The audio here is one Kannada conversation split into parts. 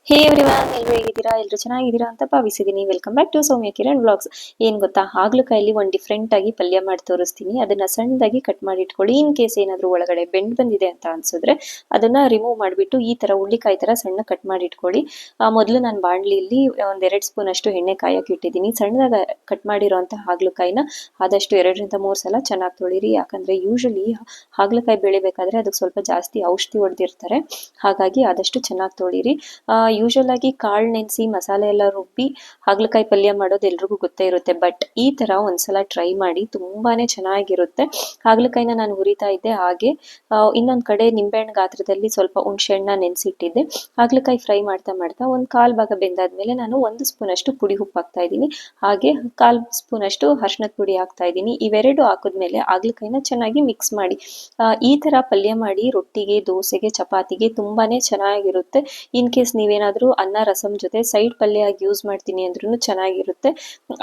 ಹೇ ಎವ್ರಿವನ್, ಎಲ್ಲರೂ ಹೇಗಿದ್ದೀರಾ? ಎಲ್ಲರೂ ಚೆನ್ನಾಗಿದ್ದೀರಾ ಅಂತ ಭಾವಿಸಿದ್ದೀನಿ. Welcome back to Soumya Kiran vlogs. ಏನು ಗೊತ್ತಾ, ಹಾಗಲಕಾಯಲ್ಲಿ ಒಂದು ಡಿಫ್ರೆಂಟ್ ಆಗಿ ಪಲ್ಯ ಮಾಡಿ ತೋರಿಸ್ತೀನಿ. ಅದನ್ನ ಸಣ್ಣದಾಗಿ ಕಟ್ ಮಾಡಿ ಇಟ್ಕೊಳ್ಳಿ. ಇನ್ ಕೇಸ್ ಏನಾದರೂ ಒಳಗಡೆ ಬೆಂಡ್ ಬಂದಿದೆ ಅಂತ ಅನ್ಸಿದ್ರೆ ಅದನ್ನ ರಿಮೂವ್ ಮಾಡಿಬಿಟ್ಟು ಈ ತರ ಉಳ್ಳಿಕಾಯಿ ತರ ಸಣ್ಣ ಕಟ್ ಮಾಡಿ ಇಟ್ಕೊಳ್ಳಿ. ಮೊದಲು ನಾನು ಬಾಣಲಿಯಲ್ಲಿ ಒಂದ್ 2 ಸ್ಪೂನ್ ಅಷ್ಟು ಎಣ್ಣೆ ಕಾಯಕ್ಕೆ ಇಟ್ಟಿದ್ದೀನಿ. ಸಣ್ಣದಾಗಿ ಕಟ್ ಮಾಡಿರೋಂಥ ಹಾಗಲಕಾಯಿನ ಆದಷ್ಟು 2 ರಿಂದ 3 ಸಲ ಚೆನ್ನಾಗಿ ತೊಳಿರಿ. ಯಾಕಂದ್ರೆ ಯೂಶಲಿ ಹಾಗಲಕಾಯಿ ಬೆಳಿಬೇಕಾದ್ರೆ ಅದಕ್ಕೆ ಸ್ವಲ್ಪ ಜಾಸ್ತಿ ಔಷಧಿ ಹೊಡೆದಿರ್ತಾರೆ. ಹಾಗಾಗಿ ಆದಷ್ಟು ಚೆನ್ನಾಗಿ ತೊಳಿರಿ. ಯೂಶಲ್ ಆಗಿ ಕಾಳು ನೆನೆಸಿ ಮಸಾಲೆ ಎಲ್ಲ ರುಬ್ಬಿ ಹಾಗಲಕಾಯಿ ಪಲ್ಯ ಮಾಡೋದು ಎಲ್ರಿಗೂ ಗೊತ್ತೇ ಇರುತ್ತೆ. ಬಟ್ ಈ ತರ ಒಂದ್ಸಲ ಟ್ರೈ ಮಾಡಿ, ತುಂಬಾನೇ ಚೆನ್ನಾಗಿರುತ್ತೆ. ಹಾಗಲಕಾಯಿನ ನಾನು ಹುರಿತಾ ಇದ್ದೆ, ಹಾಗೆ ಇನ್ನೊಂದ್ ಕಡೆ ನಿಂಬೆಹಣ್ಣು ಗಾತ್ರದಲ್ಲಿ ಸ್ವಲ್ಪ ಹುಣಸೆ ಹಣ್ಣನ್ನ ನೆನೆಸಿಟ್ಟಿದ್ದೆ. ಹಾಗಲಕಾಯಿ ಫ್ರೈ ಮಾಡ್ತಾ ಮಾಡ್ತಾ ಒಂದ್ 1/4 ಭಾಗ ಬೆಂದಾದ್ಮೇಲೆ ನಾನು 1 ಸ್ಪೂನ್ ಅಷ್ಟು ಪುಡಿ ಉಪ್ಪು ಹಾಕ್ತಾ ಇದ್ದೀನಿ. ಹಾಗೆ 1/4 ಸ್ಪೂನ್ ಅಷ್ಟು ಅರಿಶಿಣದ ಪುಡಿ ಹಾಕ್ತಾ ಇದ್ದೀನಿ. ಇವೆರಡು ಹಾಕಿದ್ಮೇಲೆ ಹಾಗಲಕಾಯಿನ ಚೆನ್ನಾಗಿ ಮಿಕ್ಸ್ ಮಾಡಿ ಈ ತರ ಪಲ್ಯ ಮಾಡಿ ರೊಟ್ಟಿಗೆ, ದೋಸೆಗೆ, ಚಪಾತಿಗೆ ತುಂಬಾನೇ ಚೆನ್ನಾಗಿರುತ್ತೆ. ಇನ್ ಕೇಸ್ ನೀವೇನಾದ್ರೂ ಅನ್ನ ರಸಂ ಜೊತೆ ಸೈಡ್ ಪಲ್ಯ ಆಗಿ ಯೂಸ್ ಮಾಡ್ತೀನಿ ಅಂದ್ರೂ ಚೆನ್ನಾಗಿರುತ್ತೆ.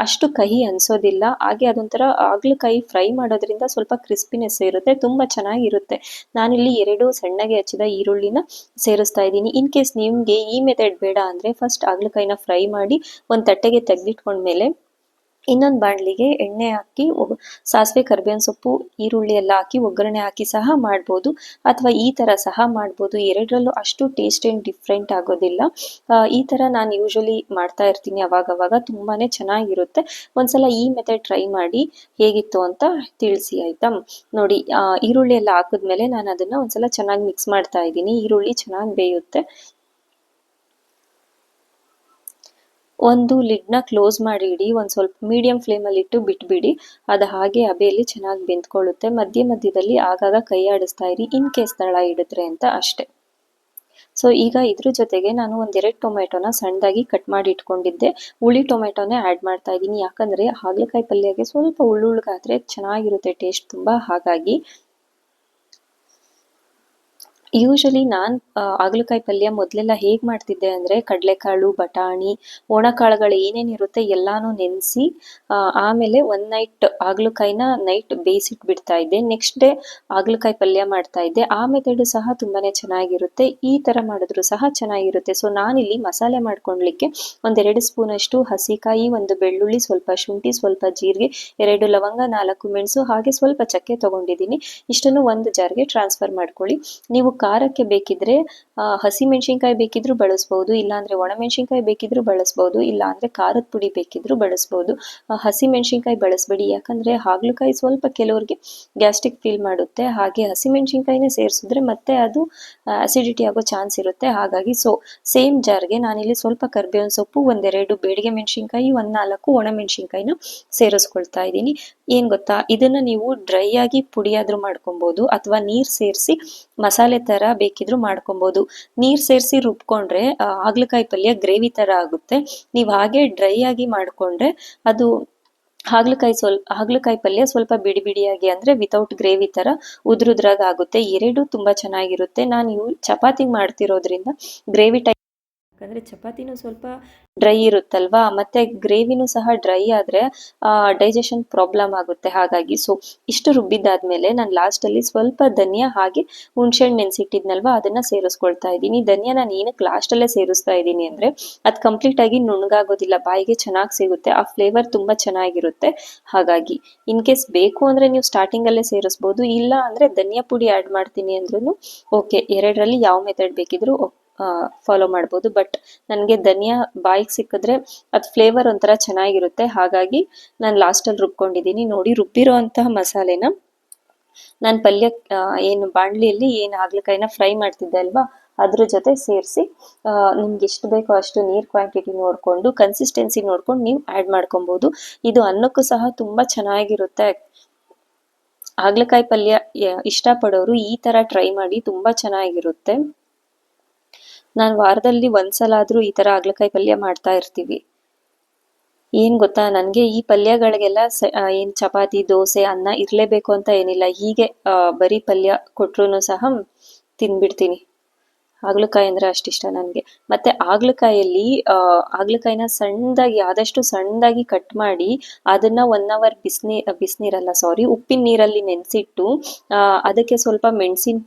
ಅಷ್ಟು ಕಹಿ ಅನ್ಸೋದಿಲ್ಲ. ಹಾಗೆ ಅದೊಂಥರ ಹಾಗಲಕಾಯಿ ಫ್ರೈ ಮಾಡೋದ್ರಿಂದ ಸ್ವಲ್ಪ ಕ್ರಿಸ್ಪಿನೆಸ್ ಇರುತ್ತೆ, ತುಂಬಾ ಚೆನ್ನಾಗಿರುತ್ತೆ. ನಾನಿಲ್ಲಿ 2 ಸಣ್ಣಗೆ ಹಚ್ಚಿದ ಈರುಳ್ಳಿನ ಸೇರಿಸ್ತಾ ಇದ್ದೀನಿ. ಇನ್ ಕೇಸ್ ನಿಮ್ಗೆ ಈ ಮೆಥಡ್ ಬೇಡ ಅಂದ್ರೆ ಫಸ್ಟ್ ಹಾಗಲಕಾಯಿನ ಫ್ರೈ ಮಾಡಿ ಒಂದ್ ತಟ್ಟೆಗೆ ತೆಗೆದಿಟ್ಕೊಂಡ್ಮೇಲೆ ಇನ್ನೊಂದು ಬಾಣಲಿಗೆ ಎಣ್ಣೆ ಹಾಕಿ ಸಾಸಿವೆ, ಕರಿಬೇವಿನ ಸೊಪ್ಪು, ಈರುಳ್ಳಿ ಎಲ್ಲ ಹಾಕಿ ಒಗ್ಗರಣೆ ಹಾಕಿ ಸಹ ಮಾಡ್ಬೋದು, ಅಥವಾ ಈ ತರ ಸಹ ಮಾಡ್ಬೋದು. ಎರಡರಲ್ಲೂ ಅಷ್ಟು ಟೇಸ್ಟ್ ಏನ್ ಡಿಫ್ರೆಂಟ್ ಆಗೋದಿಲ್ಲ. ಈ ತರ ನಾನು ಯೂಶಲಿ ಮಾಡ್ತಾ ಇರ್ತೀನಿ ಅವಾಗವಾಗ, ತುಂಬಾನೇ ಚೆನ್ನಾಗಿರುತ್ತೆ. ಒಂದ್ಸಲ ಈ ಮೆಥಡ್ ಟ್ರೈ ಮಾಡಿ ಹೇಗಿತ್ತು ಅಂತ ತಿಳಿಸಿ, ಆಯ್ತಾ? ನೋಡಿ, ಈರುಳ್ಳಿ ಎಲ್ಲ ಹಾಕಿದ್ಮೇಲೆ ನಾನು ಅದನ್ನ ಒಂದ್ಸಲ ಚೆನ್ನಾಗಿ ಮಿಕ್ಸ್ ಮಾಡ್ತಾ ಇದ್ದೀನಿ. ಈರುಳ್ಳಿ ಚೆನ್ನಾಗಿ ಬೇಯುತ್ತೆ. ಒಂದು ಲಿಡ್ನ ಕ್ಲೋಸ್ ಮಾಡಿ ಇಡಿ. ಒಂದು ಸ್ವಲ್ಪ ಮೀಡಿಯಂ ಫ್ಲೇಮಲ್ಲಿ ಇಟ್ಟು ಬಿಟ್ಬಿಡಿ. ಅದು ಹಾಗೆ ಹಬೆಯಲ್ಲಿ ಚೆನ್ನಾಗಿ ಬೆಂದ್ಕೊಳ್ಳುತ್ತೆ. ಮಧ್ಯದಲ್ಲಿ ಆಗಾಗ ಕೈ ಆಡಿಸ್ತಾ ಇರಿ, ಇನ್ ಕೇಸ್ ತಳ ಹಿಡಿದ್ರೆ ಅಂತ ಅಷ್ಟೇ. ಸೊ ಈಗ ಇದ್ರ ಜೊತೆಗೆ ನಾನು 1-2 ಟೊಮೆಟೊನ ಸಣ್ಣದಾಗಿ ಕಟ್ ಮಾಡಿ ಇಟ್ಕೊಂಡಿದ್ದೆ. ಹುಳಿ ಟೊಮೆಟೊನೇ ಆ್ಯಡ್ ಮಾಡ್ತಾ ಇದ್ದೀನಿ. ಯಾಕಂದ್ರೆ ಹಾಗಲಕಾಯಿ ಪಲ್ಯಗೆ ಸ್ವಲ್ಪ ಉಳ್ಳುಳ್ಗಾದ್ರೆ ಚೆನ್ನಾಗಿರುತ್ತೆ ಟೇಸ್ಟ್ ತುಂಬಾ. ಹಾಗಾಗಿ ಯೂಶಲಿ ನಾನು ಹಾಗಲಕಾಯಿ ಪಲ್ಯ ಮೊದಲೆಲ್ಲ ಹೇಗೆ ಮಾಡ್ತಿದ್ದೆ ಅಂದರೆ, ಕಡಲೆಕಾಳು, ಬಟಾಣಿ, ಒಣಕಾಳುಗಳು ಏನೇನಿರುತ್ತೆ ಎಲ್ಲಾನು ನೆನೆಸಿ ಆಮೇಲೆ ಒನ್ ನೈಟ್ ಹಾಗಲಕಾಯಿನ ನೈಟ್ ಬೇಯಿಸಿಟ್ಟು ಬಿಡ್ತಾ ಇದ್ದೆ. ನೆಕ್ಸ್ಟ್ ಡೇ ಹಾಗಲಕಾಯಿ ಪಲ್ಯ ಮಾಡ್ತಾ ಇದ್ದೆ. ಆ ಮೆಥಡು ಸಹ ತುಂಬಾನೇ ಚೆನ್ನಾಗಿರುತ್ತೆ. ಈ ಥರ ಮಾಡಿದ್ರು ಸಹ ಚೆನ್ನಾಗಿರುತ್ತೆ. ಸೊ ನಾನಿಲ್ಲಿ ಮಸಾಲೆ ಮಾಡ್ಕೊಳ್ಲಿಕ್ಕೆ 1-2 ಸ್ಪೂನ್ ಅಷ್ಟು ಹಸಿಕಾಯಿ, 1 ಬೆಳ್ಳುಳ್ಳಿ, ಸ್ವಲ್ಪ ಶುಂಠಿ, ಸ್ವಲ್ಪ ಜೀರಿಗೆ, 2 ಲವಂಗ, 4 ಮೆಣಸು, ಹಾಗೆ ಸ್ವಲ್ಪ ಚಕ್ಕೆ ತಗೊಂಡಿದ್ದೀನಿ. ಇಷ್ಟನ್ನು ಒಂದು ಜಾರ್ಗೆ ಟ್ರಾನ್ಸ್ಫರ್ ಮಾಡ್ಕೊಳ್ಳಿ. ನೀವು ಖಾರಕ್ಕೆ ಬೇಕಿದ್ರೆ ಹಸಿ ಮೆಣಸಿನ್ಕಾಯಿ ಬೇಕಿದ್ರೂ ಬಳಸ್ಬೋದು, ಇಲ್ಲಾಂದ್ರೆ ಒಣ ಮೆಣಸಿನ್ಕಾಯಿ ಬೇಕಿದ್ರೂ ಬಳಸ್ಬೋದು, ಇಲ್ಲಾಂದ್ರೆ ಖಾರದ ಪುಡಿ ಬೇಕಿದ್ರೂ ಬಳಸ್ಬೋದು. ಹಸಿ ಮೆಣಸಿನ್ಕಾಯಿ ಬಳಸಬೇಡಿ, ಯಾಕಂದ್ರೆ ಹಾಗಲಕಾಯಿ ಸ್ವಲ್ಪ ಕೆಲವ್ರಿಗೆ ಗ್ಯಾಸ್ಟ್ರಿಕ್ ಫೀಲ್ ಮಾಡುತ್ತೆ. ಹಾಗೆ ಹಸಿ ಮೆಣಸಿನ್ಕಾಯಿನೇ ಸೇರಿಸಿದ್ರೆ ಮತ್ತೆ ಅದು ಅಸಿಡಿಟಿ ಆಗೋ ಚಾನ್ಸ್ ಇರುತ್ತೆ. ಹಾಗಾಗಿ ಸೇಮ್ ಜಾರ್ಗೆ ನಾನಿಲ್ಲಿ ಸ್ವಲ್ಪ ಕರಿಬೇವಿನ ಸೊಪ್ಪು, 1-2 ಬೇಡಿಗೆ ಮೆಣಸಿನ್ಕಾಯಿ, 1-4 ಒಣ ಮೆಣಸಿನ್ಕಾಯಿನ ಸೇರಿಸ್ಕೊಳ್ತಾ ಇದ್ದೀನಿ. ಏನ್ ಗೊತ್ತಾ, ಇದನ್ನ ನೀವು ಡ್ರೈ ಆಗಿ ಪುಡಿಯಾದ್ರೂ ಮಾಡ್ಕೊಬಹುದು, ಅಥವಾ ನೀರ್ ಸೇರಿಸಿ ಮಸಾಲೆ ತರ ಬೇಕಿದ್ರೂ ಮಾಡ್ಕೊಬಹುದು. ನೀರ್ ಸೇರಿಸಿ ರುಬ್ಕೊಂಡ್ರೆ ಹಾಗಲಕಾಯಿ ಪಲ್ಯ ಗ್ರೇವಿ ತರ ಆಗುತ್ತೆ. ನೀವು ಹಾಗೆ ಡ್ರೈ ಆಗಿ ಮಾಡ್ಕೊಂಡ್ರೆ ಅದು ಹಾಗಲಕಾಯಿ ಪಲ್ಯ ಸ್ವಲ್ಪ ಬಿಡಿ ಬಿಡಿಯಾಗಿ, ಅಂದ್ರೆ ವಿತೌಟ್ ಗ್ರೇವಿ ತರ ಉದ್ರುದ್ರಾಗ ಆಗುತ್ತೆ. ಎರಡು ತುಂಬಾ ಚೆನ್ನಾಗಿರುತ್ತೆ. ನಾನು ಚಪಾತಿ ಮಾಡ್ತಿರೋದ್ರಿಂದ ಗ್ರೇವಿ ಟೈಪ್, ಯಾಕಂದ್ರೆ ಚಪಾತಿನೂ ಸ್ವಲ್ಪ ಡ್ರೈ ಇರುತ್ತಲ್ವಾ, ಮತ್ತೆ ಗ್ರೇವಿನೂ ಸಹ ಡ್ರೈ ಆದ್ರೆ ಡೈಜೆಷನ್ ಪ್ರಾಬ್ಲಮ್ ಆಗುತ್ತೆ. ಹಾಗಾಗಿ ಇಷ್ಟು ರುಬ್ಬಿದ್ದಾದ್ಮೇಲೆ ನಾನು ಲಾಸ್ಟ್ ಅಲ್ಲಿ ಸ್ವಲ್ಪ ಧನಿಯಾ ಹಾಗೆ ಹುಣಸೆಹಣ್ಣು ನೆನೆಸಿಟ್ಟಿದ್ನಲ್ವಾ ಅದನ್ನ ಸೇರಿಸ್ಕೊಳ್ತಾ ಇದ್ದೀನಿ. ಧನಿಯಾ ನಾನು ಏನಕ್ಕೆ ಲಾಸ್ಟ್ ಅಲ್ಲೇ ಸೇರಿಸ್ತಾ ಇದ್ದೀನಿ ಅಂದ್ರೆ, ಅದು ಕಂಪ್ಲೀಟ್ ಆಗಿ ನುಣ್ಣಗಾಗೋದಿಲ್ಲ, ಬಾಯಿಗೆ ಚೆನ್ನಾಗಿ ಸಿಗುತ್ತೆ, ಆ ಫ್ಲೇವರ್ ತುಂಬಾ ಚೆನ್ನಾಗಿರುತ್ತೆ. ಹಾಗಾಗಿ ಇನ್ ಕೇಸ್ ಬೇಕು ಅಂದ್ರೆ ನೀವು ಸ್ಟಾರ್ಟಿಂಗ್ ಅಲ್ಲೇ ಸೇರಿಸ್ಬೋದು, ಇಲ್ಲ ಅಂದ್ರೆ ಧನಿಯಾ ಪುಡಿ ಆಡ್ ಮಾಡ್ತೀನಿ ಅಂದ್ರೂ ಓಕೆ. ಎರಡರಲ್ಲಿ ಯಾವ ಮೆಥಡ್ ಬೇಕಿದ್ರು ಫಾಲೋ ಮಾಡ್ಬೋದು. ಬಟ್ ನನಗೆ ಧನಿಯಾ ಬಾಯಿಗೆ ಸಿಕ್ಕಿದ್ರೆ ಅದು ಫ್ಲೇವರ್ ಒಂಥರ ಚೆನ್ನಾಗಿರುತ್ತೆ. ಹಾಗಾಗಿ ನಾನು ಲಾಸ್ಟಲ್ಲಿ ರುಬ್ಕೊಂಡಿದ್ದೀನಿ. ನೋಡಿ, ರುಬ್ಬಿರೋ ಅಂತಹ ಮಸಾಲೆನ ನಾನು ಪಲ್ಯ ಏನು ಬಾಣಲಿಯಲ್ಲಿ ಏನು ಹಾಗಲಕಾಯಿನ ಫ್ರೈ ಮಾಡ್ತಿದ್ದೆ ಅಲ್ವಾ ಅದ್ರ ಜೊತೆ ಸೇರಿಸಿ ನಿಮ್ಗೆ ಎಷ್ಟು ಬೇಕೋ ಅಷ್ಟು ನೀರ್ ಕ್ವಾಂಟಿಟಿ ನೋಡ್ಕೊಂಡು, ಕನ್ಸಿಸ್ಟೆನ್ಸಿ ನೋಡ್ಕೊಂಡು ನೀವು ಆ್ಯಡ್ ಮಾಡ್ಕೊಬಹುದು. ಇದು ಅನ್ನಕ್ಕೂ ಸಹ ತುಂಬಾ ಚೆನ್ನಾಗಿರುತ್ತೆ. ಹಾಗಲಕಾಯಿ ಪಲ್ಯ ಇಷ್ಟಪಡೋರು ಈ ತರ ಟ್ರೈ ಮಾಡಿ, ತುಂಬಾ ಚೆನ್ನಾಗಿರುತ್ತೆ. ನಾನು ವಾರದಲ್ಲಿ ಒಂದ್ಸಲ ಆದ್ರೂ ಈ ತರ ಹಾಗಲಕಾಯಿ ಪಲ್ಯ ಮಾಡ್ತಾ ಇರ್ತೀವಿ. ಏನ್ ಗೊತ್ತಾ, ನನ್ಗೆ ಈ ಪಲ್ಯಗಳಿಗೆಲ್ಲ ಏನ್ ಚಪಾತಿ, ದೋಸೆ, ಅನ್ನ ಇರ್ಲೇಬೇಕು ಅಂತ ಏನಿಲ್ಲ. ಹೀಗೆ ಬರೀ ಪಲ್ಯ ಕೊಟ್ರು ಸಹ ತಿಂದ್ಬಿಡ್ತೀನಿ. ಹಾಗಲಕಾಯಿ ಅಂದರೆ ಅಷ್ಟಿಷ್ಟ ನನಗೆ. ಮತ್ತು ಹಾಗಲಕಾಯಲ್ಲಿ ಹಾಗಲಕಾಯಿನ ಸಣ್ಣದಾಗಿ ಆದಷ್ಟು ಸಣ್ಣದಾಗಿ ಕಟ್ ಮಾಡಿ ಅದನ್ನು 1 ಅವರ್ ಬಿಸಿನೀರಲ್ಲ ಸಾರಿ ಉಪ್ಪಿನ ನೀರಲ್ಲಿ ನೆನೆಸಿಟ್ಟು ಅದಕ್ಕೆ ಸ್ವಲ್ಪ ಮೆಣಸಿನ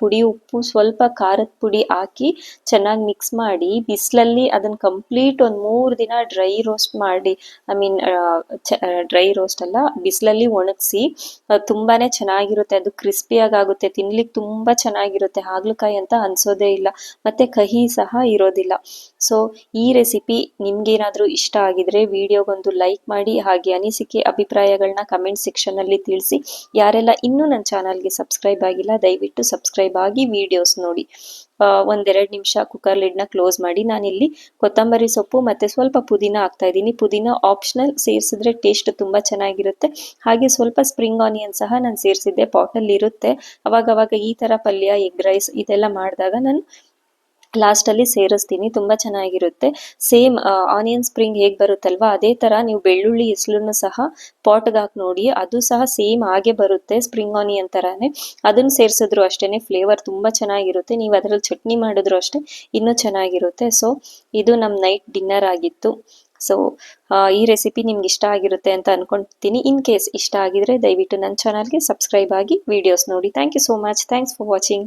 ಪುಡಿ ಉಪ್ಪು ಸ್ವಲ್ಪ ಖಾರದ ಪುಡಿ ಹಾಕಿ ಚೆನ್ನಾಗಿ ಮಿಕ್ಸ್ ಮಾಡಿ ಬಿಸಿಲಲ್ಲಿ ಅದನ್ನು ಕಂಪ್ಲೀಟ್ ಒಂದು 3 ದಿನ ಡ್ರೈ ರೋಸ್ಟ್ ಮಾಡಿ ಐ ಮೀನ್ ಡ್ರೈ ರೋಸ್ಟ್ ಅಲ್ಲ ಬಿಸಿಲಲ್ಲಿ ಒಣಗಿಸಿ ತುಂಬಾ ಚೆನ್ನಾಗಿರುತ್ತೆ. ಅದು ಕ್ರಿಸ್ಪಿಯಾಗಿ ಆಗುತ್ತೆ, ತಿನ್ಲಿಕ್ಕೆ ತುಂಬ ಚೆನ್ನಾಗಿರುತ್ತೆ. ಹಾಗಲಕಾಯಿ ಅಂತ ಅನ್ಸೋದೇ ಇಲ್ಲ, ಮತ್ತೆ ಕಹಿ ಸಹ ಇರೋದಿಲ್ಲ. ಸೊ ಈ ರೆಸಿಪಿ ನಿಮ್ಗೇನಾದರೂ ಇಷ್ಟ ಆಗಿದ್ರೆ ವಿಡಿಯೋಗೊಂದು ಲೈಕ್ ಮಾಡಿ, ಹಾಗೆ ಅನಿಸಿಕೆ ಅಭಿಪ್ರಾಯಗಳನ್ನ ಕಮೆಂಟ್ ಸೆಕ್ಷನ್ ಅಲ್ಲಿ ತಿಳಿಸಿ. ಯಾರೆಲ್ಲ ಇನ್ನೂ ನನ್ನ ಚಾನಲ್ಗೆ ಸಬ್ಸ್ಕ್ರೈಬ್ ಆಗಿಲ್ಲ ದಯವಿಟ್ಟು ಸಬ್ಸ್ಕ್ರೈಬ್ ಆಗಿ ವಿಡಿಯೋಸ್ ನೋಡಿ. ಒಂದೆರಡು ನಿಮಿಷ ಕುಕ್ಕರ್ ಲಿಡ್ನ ಕ್ಲೋಸ್ ಮಾಡಿ ನಾನಿಲ್ಲಿ ಕೊತ್ತಂಬರಿ ಸೊಪ್ಪು ಮತ್ತು ಸ್ವಲ್ಪ ಪುದೀನ ಹಾಕ್ತಾ ಇದ್ದೀನಿ. ಪುದೀನ ಆಪ್ಷನಲ್, ಸೇರಿಸಿದ್ರೆ ಟೇಸ್ಟ್ ತುಂಬ ಚೆನ್ನಾಗಿರುತ್ತೆ. ಹಾಗೆ ಸ್ವಲ್ಪ ಸ್ಪ್ರಿಂಗ್ ಆನಿಯನ್ ಸಹ ನಾನು ಸೇರಿಸಿದ್ದೆ, ಪಾಟಲ್ಲಿ ಇರುತ್ತೆ. ಅವಾಗವಾಗ ಈ ಥರ ಪಲ್ಯ ಎಗ್ ರೈಸ್ ಇದೆಲ್ಲ ಮಾಡಿದಾಗ ನಾನು ಲಾಸ್ಟಲ್ಲಿ ಸೇರಿಸ್ತೀನಿ, ತುಂಬ ಚೆನ್ನಾಗಿರುತ್ತೆ. ಸೇಮ್ ಆನಿಯನ್ ಸ್ಪ್ರಿಂಗ್ ಹೇಗೆ ಬರುತ್ತಲ್ವ ಅದೇ ಥರ ನೀವು ಬೆಳ್ಳುಳ್ಳಿ ಹೆಸಲನ್ನು ಸಹ ಪಾಟ್ಗೆ ಹಾಕಿ ನೋಡಿ, ಅದು ಸಹ ಸೇಮ್ ಹಾಗೆ ಬರುತ್ತೆ ಸ್ಪ್ರಿಂಗ್ ಆನಿಯನ್ ಥರನೇ. ಅದನ್ನು ಸೇರಿಸಿದ್ರು ಅಷ್ಟೇ ಫ್ಲೇವರ್ ತುಂಬ ಚೆನ್ನಾಗಿರುತ್ತೆ. ನೀವು ಅದರಲ್ಲಿ ಚಟ್ನಿ ಮಾಡಿದ್ರು ಅಷ್ಟೇ ಇನ್ನೂ ಚೆನ್ನಾಗಿರುತ್ತೆ. ಸೊ ಇದು ನಮ್ಮ ನೈಟ್ ಡಿನ್ನರ್ ಆಗಿತ್ತು. ಸೊ ಈ ರೆಸಿಪಿ ನಿಮ್ಗೆ ಇಷ್ಟ ಆಗಿರುತ್ತೆ ಅಂತ ಅನ್ಕೊಳ್ತೀನಿ. ಇನ್ ಕೇಸ್ ಇಷ್ಟ ಆಗಿದ್ರೆ ದಯವಿಟ್ಟು ನನ್ನ ಚಾನಲ್ಗೆ ಸಬ್ಸ್ಕ್ರೈಬ್ ಆಗಿ ವಿಡಿಯೋಸ್ ನೋಡಿ. Thank you so much. Thanks for watching.